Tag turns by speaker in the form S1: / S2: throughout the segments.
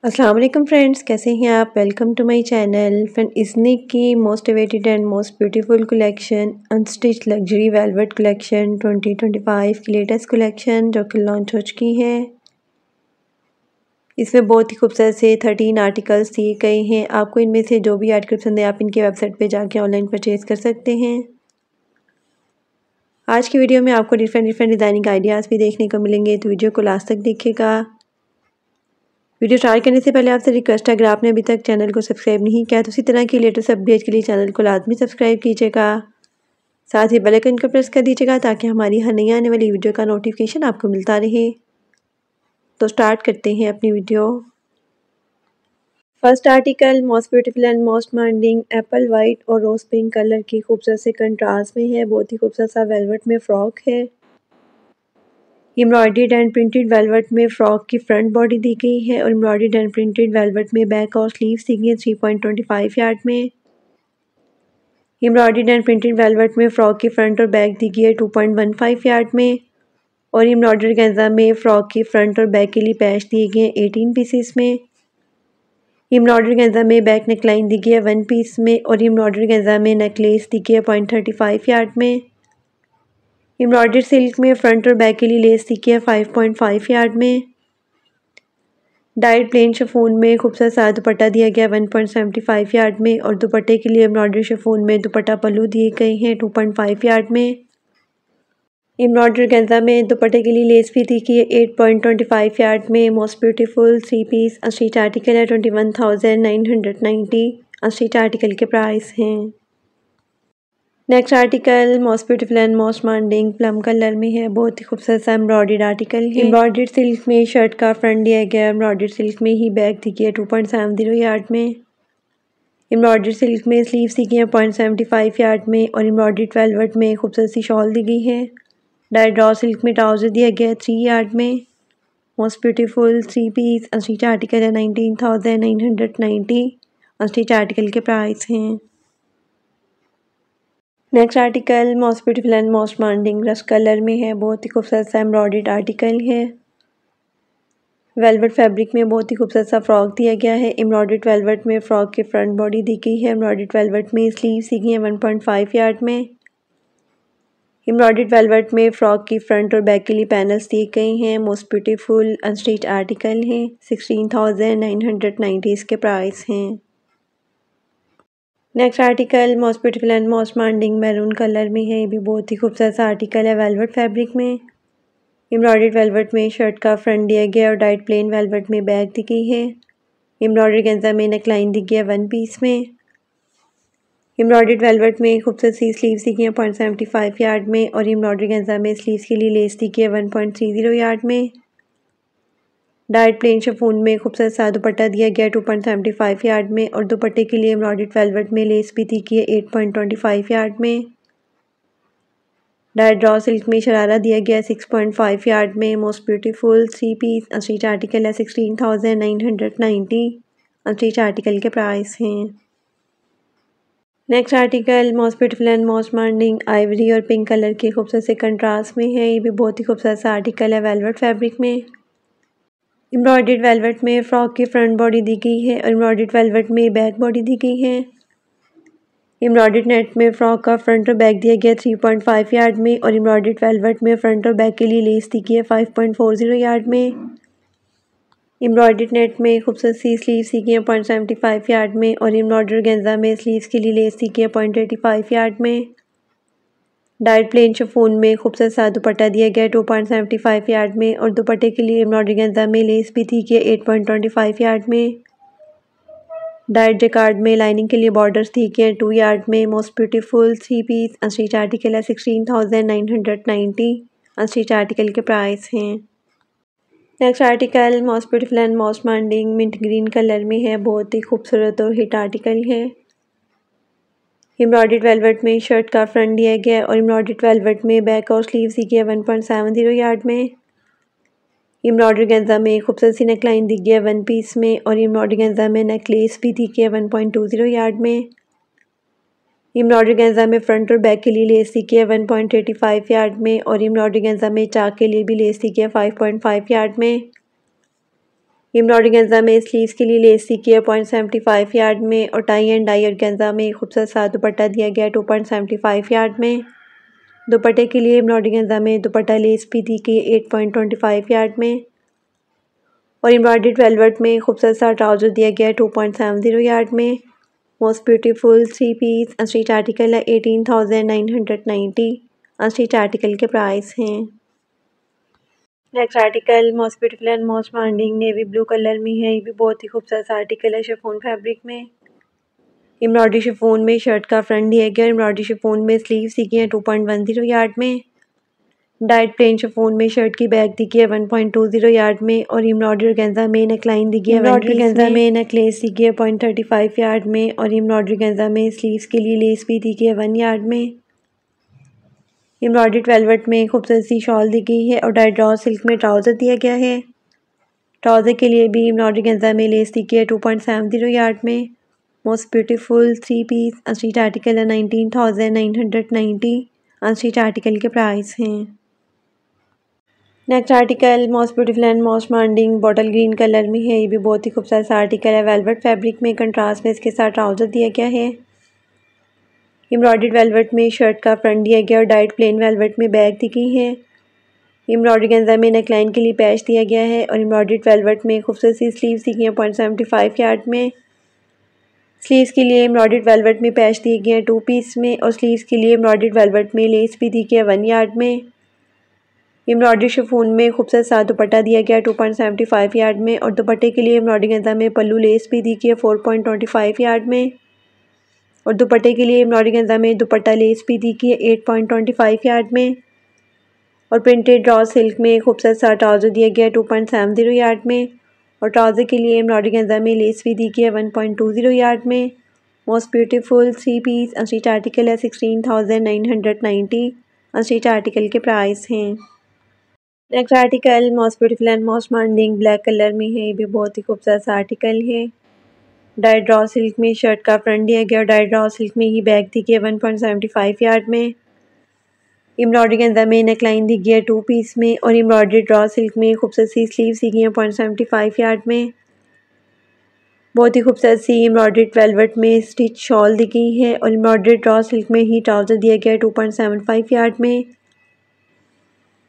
S1: अस्सलाम वालेकुम फ्रेंड्स, कैसे हैं आप। Welcome to my channel. Friend, Iznik की most awaited and most beautiful collection unstitch luxury velvet collection 2025 की लेटेस्ट कलेक्शन जो कि लॉन्च हो चुकी है। इसमें बहुत ही खूबसूरत से 13 आर्टिकल्स दिए गए हैं। आपको इनमें से जो भी आर्टिकल पसंद है आप इनके वेबसाइट पे जाके ऑनलाइन परचेज़ कर सकते हैं। आज की वीडियो में आपको डिफरेंट डिज़ाइनिंग आइडियाज़ भी देखने को मिलेंगे, तो वीडियो को लास्ट तक देखिएगा। वीडियो स्टार्ट करने से पहले आपसे रिक्वेस्ट है, अगर आपने अभी तक चैनल को सब्सक्राइब नहीं किया तो इसी तरह की लेटेस्ट अपडेट के लिए चैनल को लाजमी सब्सक्राइब कीजिएगा। साथ ही बेल आइकन को प्रेस कर दीजिएगा ताकि हमारी हर नई आने वाली वीडियो का नोटिफिकेशन आपको मिलता रहे। तो स्टार्ट करते हैं अपनी video. First article most beautiful and most demanding Apple white और रोज पिंक कलर की खूबसूरत से कंट्रास्ट में है। बहुत ही खूबसूरत सा वेलवेट में फ्रॉक है। एम्ब्रॉयडर्ड एंड प्रिंटेड वेलवेट में फ्रॉक की फ्रंट बॉडी दी गई है और एम्ब्रॉयडर्ड एंड प्रिंटेड वेलवेट में बैक और स्लीव्स दी गई है 3.25 यार्ड में। एम्ब्रॉयडर्ड एंड प्रिंटेड वेलवेट में फ्रॉक की फ्रंट और बैक दी गई है 2.15 यार्ड में और एम्ब्रॉयडर्ड गेंजा में फ्रॉक की फ्रंट और बैक के लिए पैच दिए गए हैं 18 पीसेस में। एम्ब्रॉयडर्ड गेंजा में बैक नेकलाइन दी गई है 1 पीस में और एम्ब्रॉयडर्ड गेंजा में नेकलेस दी गई है 0.35 यार्ड में। एम्ब्रॉयडर्ड सिल्क में फ्रंट और बैक के लिए लेस दी गई है 5.5 यार्ड में। डाइट प्लेन शिफॉन में खूबसूरत सा दुपट्टा दिया गया 1.75 यार्ड में और दुपट्टे के लिए एम्ब्रॉयडर्ड शिफॉन में दुपट्टा पल्लू दिए गए हैं 2.5 यार्ड में। एम्ब्रॉयडर्ड गेंजा में दुपट्टे के लिए लेस भी दी गई है 8.25 यार्ड में। Most beautiful 3 piece unstitch article है 21,990 अस्ट्रीच आर्टिकल के प्राइस हैं। Next article most beautiful and most demanding plum colour में है। बहुत ही खूबसूरत सा एम्ब्रॉयडर्ड आर्टिकल है। एम्ब्रॉयडर्ड सिल्क में शर्ट का फ्रंट दिया गया है। एम्ब्रॉयडर्ड सिल्क में ही बैक दी गई है 2.70 यार्ड में। एम्ब्रॉयडर्ड सिल्क में स्लीव्स दी गई है 0.75 यार्ड में और एम्ब्रॉयडर्ड वेलवेट में खूबसूरत सी शॉल दी गई है। डाइट ड्रॉ सिल्क में ट्राउजर दिया गया है 3 यार्ड में। Most beautiful 3 piece unstitch article है 19,990 अस्ट्रीच आर्टिकल के प्राइस हैं। Next article most beautiful and most demanding rust colour में है। बहुत ही खूबसूरत सा एम्ब्रॉयडर्ड आर्टिकल है। वेलवेट फैब्रिक में बहुत ही खूबसूरत सा फ्रॉक दिया गया है। एम्ब्रॉयडर्ड वेलवेट में फ्रॉक की फ्रंट बॉडी दी गई है। एम्ब्रॉयडर्ड वेलवेट में स्लीव्स दी गई है 1.5 यार्ड में। एम्ब्रॉयडर्ड वेलवेट में फ्रॉक की फ्रंट और बैक के लिए पैनल्स दिए गए हैं। मोस्ट ब्यूटीफुल अनस्टिच आर्टिकल है 16,990 इसके प्राइस हैं। Next article most beautiful and most demanding maroon colour में है। ये भी बहुत ही खूबसूरत सा आर्टिकल है वेलवेट फैब्रिक में। एम्ब्रॉयडर्ड वेलवेट में शर्ट का फ्रंट दिया गया और डाइट प्लेन वेलवेट में बैक दी गई है। एम्ब्रॉयडर्ड गेंजा में नेकलाइन दी गई है 1 पीस में। एम्ब्रॉयडर्ड वेलवेट में खूबसूरत सी स्लीव्स दी गई है 0.75 यार्ड में और एम्ब्रॉयडर्ड गेंजा में स्लीव्स के लिए लेस दी गई है 1.30 यार्ड में। डाइट प्लेन शिफॉन में खूबसूरत सा दुपट्टा दिया गया 2.75 यार्ड में और दुपट्टे के लिए एम्ब्रॉयडर्ड वेलवेट में लेस भी दी गई है 8.25 यार्ड में। डाइट ड्रॉ सिल्क में शरारा दिया गया 6.5 यार्ड में। Most beautiful 3 piece unstitch article है 16,990 अस्ट्रीच आर्टिकल के प्राइस हैं। Next article most beautiful and most demanding Ivory और पिंक कलर के खूबसूरत से कंट्रास्ट में है। ये भी बहुत ही खूबसूरत सा आर्टिकल है वेलवेट फैब्रिक में। एम्ब्रॉयडर्ड वेलवेट में फ्रॉक की फ्रंट बॉडी दी गई है और एम्ब्रॉयडर्ड वेलवेट में बैक बॉडी दी गई है। एम्ब्रॉयडर्ड नेट में फ्रॉक का फ्रंट और बैक दिया गया 3.5 यार्ड में और एम्ब्रॉयडर्ड वेलवेट में फ्रंट और बैक के लिए लेस दी गई है 5.40 यार्ड में। एम्ब्रॉयडर्ड नेट में खूबसूरत सी स्लीव्स दी गई है 0.75 यार्ड में और एम्ब्रॉयडर्ड गेंजा में स्लीव्स के लिए लेस दी गई है 0.85 यार्ड में। डाइट प्लेन शिफॉन में खूबसूरत सा दुपट्टा दिया गया 2.75 यार्ड में और दुपट्टे के लिए एम्ब्रॉयडरी गेंजा में लेस भी दी गई 8.25 यार्ड में। डाइट जैकार्ड में लाइनिंग के लिए बॉर्डर्स दी गए 2 यार्ड में। Most beautiful 3 piece unstitch article है 16,990 अस्ट्रीच आर्टिकल के प्राइस हैं। Next article most beautiful and most demanding mint green colour में है। बहुत ही खूबसूरत और हिट आर्टिकल है। एम्ब्रॉयडर्ड वेलवेट में शर्ट का फ्रंट दिया गया और एम्ब्रॉयडर्ड वेलवेट में बैक और स्लीव्स दी गई 1.70 यार्ड में। एम्ब्रॉयडर्ड गेंजा में खूबसूरत सी नेकलाइन दी गई है 1 पीस में और एम्ब्रॉयडर्ड गेंजा में नेकलेस भी दी गई है 1.20 यार्ड में। एम्ब्रॉयडर्ड गेंजा में फ्रंट और बैक के लिए लेस दी गई है 1.85 यार्ड में और एम्ब्रॉयडर्ड गेंजा में चाक के लिए भी लेस दी गई है 5.5 यार्ड में। एम्ब्रॉयडरी गेंजा में स्लीव्स के लिए लेस दी गई है 0.75 यार्ड में और टाई एंड डाई और गेंजा में खूबसूरत सा दुपट्टा दिया गया है 2.75 यार्ड में। दुपट्टे के लिए एम्ब्रॉयडरी गेंजा में दुपट्टा लेस भी दी गई 8.25 यार्ड में और एम्ब्रॉयडर्ड वेलवेट में खूबसूरत सा ट्राउजर दिया गया है 2.70 यार्ड में। Most beautiful 3 piece unstitch article है 18,990। अनस्टिच आर्टिकल के प्राइस हैं। Next article most beautiful and most demanding navy blue colour में है। ये भी बहुत ही खूबसूरत आर्टिकल है शिफॉन फैब्रिक में। एम्ब्रॉयडरी शिफॉन में शर्ट का फ्रंट दिया गया है। एम्ब्रॉयडरी शिफॉन में स्लीव्स दी गई हैं 2.10 यार्ड में। डाइट प्लेन शिफॉन में शर्ट की बैक दी गई है 1.20 यार्ड में और एम्ब्रॉयडरी गेंजा में नेकलाइन दी गई है। एम्ब्रॉयडरी गेंजा में नेकलेस दी गई है 0.35 यार्ड में और एम्ब्रॉयडरी गेंजा में स्लीव्स के लिए लेस भी दी गई है 1 यार्ड में। एम्ब्रॉयडर्ड वेलवेट में खूबसूरत सी शॉल दी गई है और डाइट ड्रॉ सिल्क में ट्राउज़र दिया गया है। ट्राउज़र के लिए भी एम्ब्रॉयडरी गेंजा में लेस दी गई है 2.70 यार्ड में। Most beautiful 3 piece unstitch article है 19,990। अनस्टिच आर्टिकल के प्राइस हैं। Next article most beautiful and most demanding bottle green colour में है। ये भी बहुत ही खूबसूरत सा आर्टिकल है वेलवेट फैब्रिक में। कंट्रास्ट में इसके साथ ट्राउज़र दिया गया है। एम्ब्रॉयडर्ड वेलवेट में शर्ट का फ्रंट दिया गया और डाइट प्लेन वेलवेट में बैक दी गई है। एम्ब्रॉयडरी गेंजा में नेकलाइन के लिए पैच दिया गया है और एम्ब्रॉयडर्ड वेलवेट में खूबसूरत सी स्लीव्स दी गई हैं 0.75 यार्ड में। स्लीव्स के लिए एम्ब्रॉयडर्ड वेलवेट में पैच दिए गए हैं 2 पीस में और स्लीव्स के लिए एम्ब्रॉयडर्ड वेलवेट में लेस भी दी गई है 1 यार्ड में। एम्ब्रॉयडरी शिफॉन में खूबसूरत सा दुपट्टा दिया गया है 2.75 यार्ड में और दुपट्टे के लिए एम्ब्रॉयडरी गेंजा में पल्लू लेस भी दी गई है 4.25 यार्ड में और दुपट्टे के लिए एम्ब्रॉयडरी गेंजा में दुपट्टा लेस भी दी गई है 8.25 यार्ड में और प्रिंटेड ड्रॉ सिल्क में खूबसूरत सा ट्राउज़र दिया गया है 2.70 यार्ड में और ट्राउज़र के लिए एम्ब्रॉयडरी गेंजा में लेस भी दी गई है 1.20 यार्ड में। Most beautiful 3 piece unstitch article है 16,990। अनस्टिच आर्टिकल के प्राइस हैं। Next article most beautiful and most demanding black colour में है। ये भी बहुत ही खूबसूरत सा आर्टिकल है। डाइट ड्रॉ सिल्क में शर्ट का फ्रंट दिया गया और डाइट ड्रॉ सिल्क में ही बैक दी गई है 1.75 यार्ड में। एम्ब्रॉयडरी गेंजा में नेकलाइन दी गई है 2 पीस में और एम्ब्रॉयडरी ड्रॉ सिल्क में खूबसूरत सी स्लीव्स दी गई हैं 0.75 यार्ड में। बहुत ही खूबसूरत सी एम्ब्रॉयडर्ड वेलवेट में स्टिच शॉल दी गई है और एम्ब्रॉयडरी ड्रॉ सिल्क में ही ट्राउज़र दिया गया है 2.75 यार्ड में।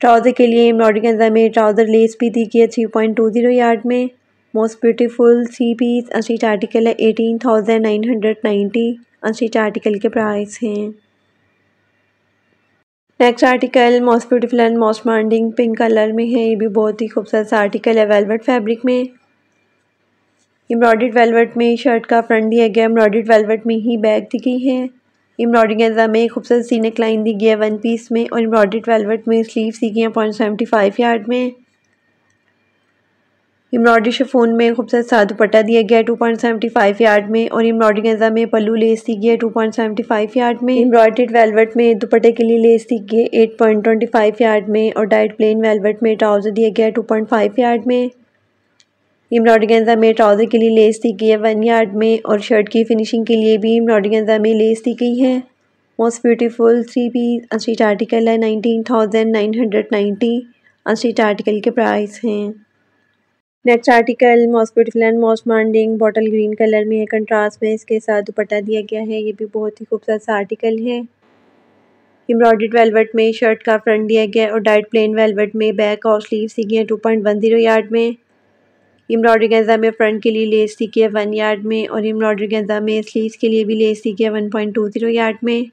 S1: ट्राउज़र के लिए एम्ब्रॉयडरी गेंजा में ट्राउज़र लेस भी दी गई है 3.20 यार्ड में। Most beautiful 3 piece unstitch article है 18,990। अनस्टिच आर्टिकल के प्राइस हैं। Next article most beautiful and most demanding pink colour में है। ये भी बहुत ही खूबसूरत सा आर्टिकल है वेलवेट फैब्रिक में। एम्ब्रॉयडर्ड वेलवेट में शर्ट का फ्रंट दिया गया एम्ब्रॉयडर्ड वेलवेट में ही बैक दी गई है। एम्ब्रॉयडरी गेंजा में खूबसूरत सी नेकलाइन दी गई है 1 पीस में और एम्ब्रॉयडर्ड वेलवेट में स्लीव्स दी गई हैं 0.75 यार्ड में। एम्ब्रॉयडरी शिफॉन में खूबसूरत सा दुपट्टा दिया गया है 2.75 यार्ड में और एम्ब्रॉयडरी गेंजा में पल्लू लेस दी गई है 2.75 यार्ड में। एम्ब्रॉयडर्ड वेलवेट में दुपट्टे के लिए लेस दी गई है 8.25 यार्ड में और डाइट प्लेन वेलवेट में ट्राउज़र दिया गया है 2.5 यार्ड में। एम्ब्रॉयडरी गेंजा में ट्राउज़र के लिए लेस दी गई है 1 यार्ड में और शर्ट की फिनिशिंग के लिए भी एम्ब्रॉयडरी गेंजा में लेस दी गई है। Most beautiful 3 piece unstitch article है 19,990। अनस्टिच आर्टिकल के प्राइस हैं। Next article most beautiful and most demanding bottle green colour में है। कंट्रास्ट में इसके साथ दुपट्टा दिया गया है। ये भी बहुत ही खूबसूरत सा आर्टिकल है। एम्ब्रॉयडर्ड वेलवेट में शर्ट का फ्रंट दिया गया है और डाइट प्लेन वेलवेट में बैक और स्लीव्स दी गई हैं 2.10 यार्ड में। एम्ब्रॉयडरी गेंजा में फ्रंट के लिए लेस दी गई है 1 यार्ड में और एम्ब्रॉयडरी गेंजा में स्लीव्स के लिए भी लेस दी गई है 1.20 यार्ड में।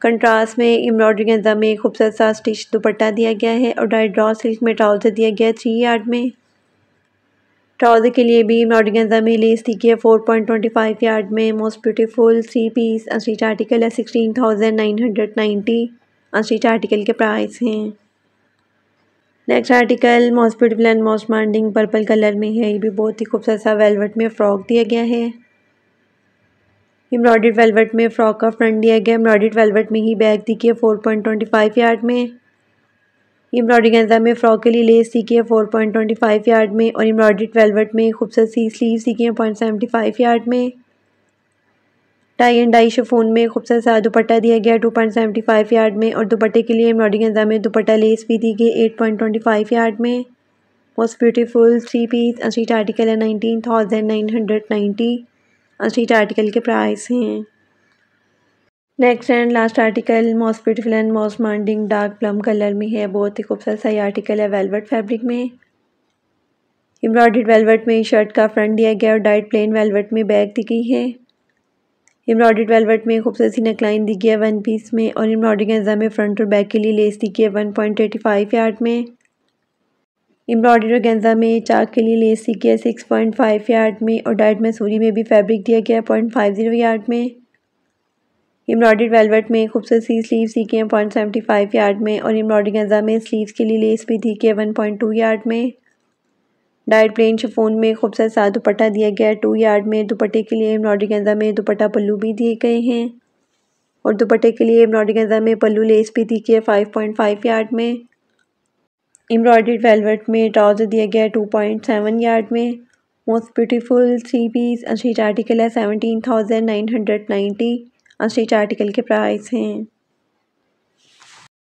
S1: कंट्रास्ट में एम्ब्रॉयडरी गेंजा में खूबसूरत सा स्टिच दुपट्टा दिया गया है और डाइट ड्रॉ सिल्क में ट्राउज़र दिया गया है 3 यार्ड में। ट्राउज़र के लिए भी एम्ब्रॉयडरी गेंजा में लेस दी गई है 4.25 यार्ड में। Most beautiful 3 piece unstitch article है 16,990। अनस्टिच आर्टिकल के प्राइस हैं। Next article most beautiful and most demanding purple colour में है। ये भी बहुत ही खूबसूरत सा वेलवेट में फ्रॉक दिया गया है। एम्ब्रॉयडर्ड वेलवेट में फ्रॉक का फ्रंट दिया गया एम्ब्रॉयडर्ड वेलवेट में ही बैक दी गई है 4.25 यार्ड में। एम्ब्रॉयडरी गेंजा में फ्रॉक के लिए लेस दी गई है 4.25 यार्ड में और एम्ब्रॉयडर्ड वेलवेट में खूबसूरत सी स्लीव्स दी गई हैं 0.75 यार्ड में। टाई एंड डाई शिफॉन में खूबसूरत सा दुपट्टा दिया गया 2.75 यार्ड में और दुपट्टे के लिए एम्ब्रॉयडरी गेंजा में दुपट्टा लेस भी दी गई 8.25 यार्ड में। Most beautiful 3 piece unstitch article है 19,990। अनस्टिच आर्टिकल के प्राइस हैं। Next and last article most beautiful and most demanding dark plum colour में है। बहुत ही खूबसूरत सा ये आर्टिकल है वेलवेट फैब्रिक में। एम्ब्रॉयडर्ड वेलवेट में शर्ट का फ्रंट दिया गया और डाइट प्लेन वेलवेट में बैक दी गई है। एम्ब्रॉयडर्ड वेलवेट में खूबसूरत सी नेकलाइन दी गई है 1 पीस में और एम्ब्रॉयडरी गेंजा में फ्रंट और बैक के लिए लेस दी गई है 1.85 यार्ड में। एम्ब्रॉयडरी गेंजा में चाक के लिए लेस दी गई है 6.5 यार्ड में और डाइट मैसूरी में भी फैब्रिक दिया गया है 0.50 यार्ड में। एम्ब्रॉयडर्ड वेलवेट में खूबसूरत सी स्लीव्स दी गई हैं 0.75 यार्ड में और एम्ब्रॉयडरी गेंजा में स्लीव्स के लिए लेस भी दी गई है 1.2 यार्ड में। डाइट प्लेन शिफॉन में खूबसूरत सा दुपट्टा दिया गया है 2 यार्ड में। दुपट्टे के लिए एम्ब्रॉयडरी गेंजा में दुपट्टा पल्लू भी दिए गए हैं और दुपट्टे के लिए एम्ब्रॉयडरी गेंजा में पल्लू लेस भी दी गई है 5.5 यार्ड में। एम्ब्रॉयडर्ड वेलवेट में ट्राउज़र दिया गया है 2.7 यार्ड में। Most beautiful 3 piece unstitch article है 17,990। अनस्टिच आर्टिकल के प्राइस हैं।